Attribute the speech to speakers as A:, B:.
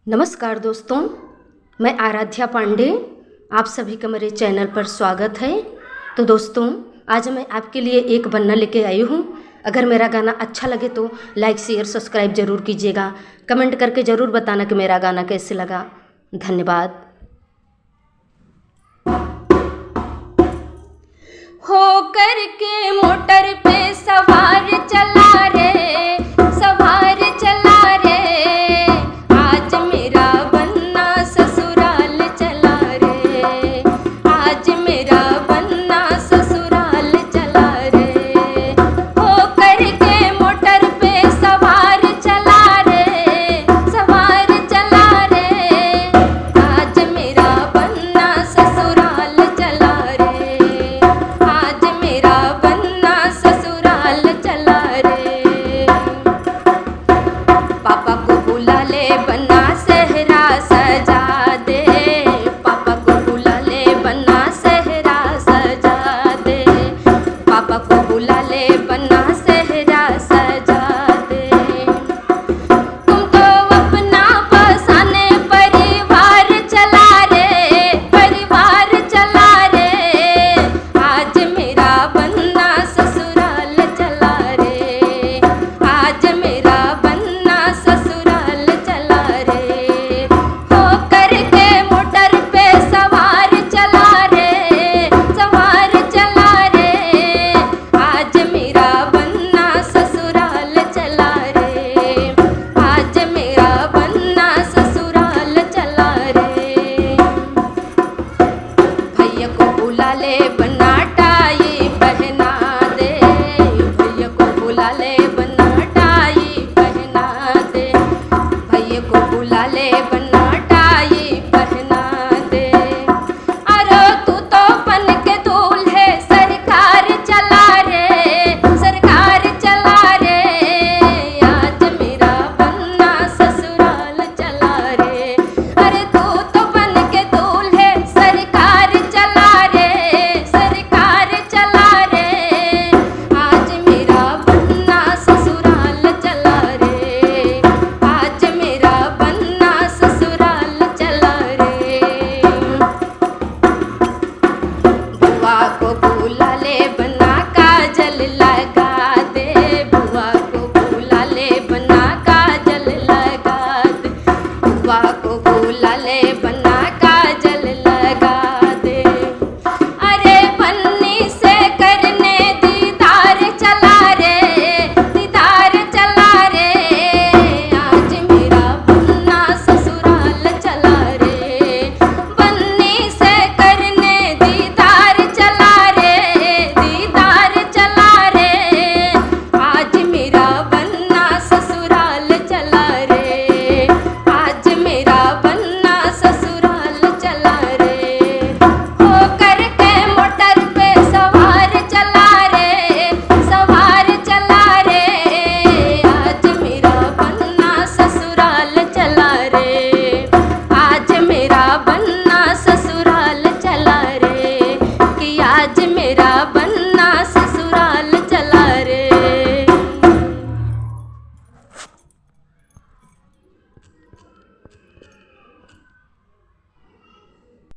A: नमस्कार दोस्तों, मैं आराध्या पांडे, आप सभी का मेरे चैनल पर स्वागत है। तो दोस्तों, आज मैं आपके लिए एक बन्ना लेके आई हूँ। अगर मेरा गाना अच्छा लगे तो लाइक शेयर सब्सक्राइब ज़रूर कीजिएगा। कमेंट करके ज़रूर बताना कि मेरा गाना कैसे लगा। धन्यवाद। हो करके मोटर पे सवार चला रे, सवार चला रे, आज मेरा बन्ना ससुराल चला रे, आज मेरा बन्ना ससुराल चला रे। हो करके मोटर पे सवार चला रे, सवार चला रे, आज मेरा बन्ना ससुराल चला रे, आज मेरा बन्ना ससुराल चला रे। पापा को बुला ले बन्ना सेहरा सजा दे, पापा को बुला ले बन्ना सेहरा सजा दे, पापा को बुला ले बन्ना सेहरा सजा दे। तुम तो अपना बसाने परिवार चला रे, परिवार चला रे, आज मेरा बन्ना ससुराल चला रे, आज मेरा बन्ना ससुराल चला रे। हो करके मोटर पे सवार चला रे, सवार चला रे, आज मेरा बन्ना ससुराल चला रे, आज मेरा बन्ना ससुराल चला रे। भैया को बुला ले बन्ना टाई पहना दे, भैया को बुला ले बन्ना टाई पहना दे, भैया को बुला ले बन्ना टाई पहना दे। अरे तू तो बन के दूल्हे सरकार चला रे, सरकार चला रे, आज मेरा बन्ना ससुराल चला रे। अरे तू तो बन के दूल्हे सरकार चला रे, सरकार चला रे, आज मेरा बन्ना ससुराल चला रे, आज मेरा बन्ना ससुराल चला रे। बुआ को बुला ले बन्ना काजल लगा दे, बुआ को बुला ले बन्ना काजल लगा दे, बुआ को बुला ले बन्ना काजल लगा दे। अरे बन्नी से करने दीदार चला रे, दीदार चला रे, आज मेरा बन्ना ससुराल चला रे, बन्नी से करने दीदार चला रे, दीदार चला रे, आज मेरा बन्ना ससुराल चला रे, आज मेरा बन्ना ससुराल चला रे। हो करके मोटर पे सवार चला रे, सवार चला रे, आज मेरा बन्ना ससुराल चला रे, आज मेरा बन्ना ससुराल चला रे, कि आज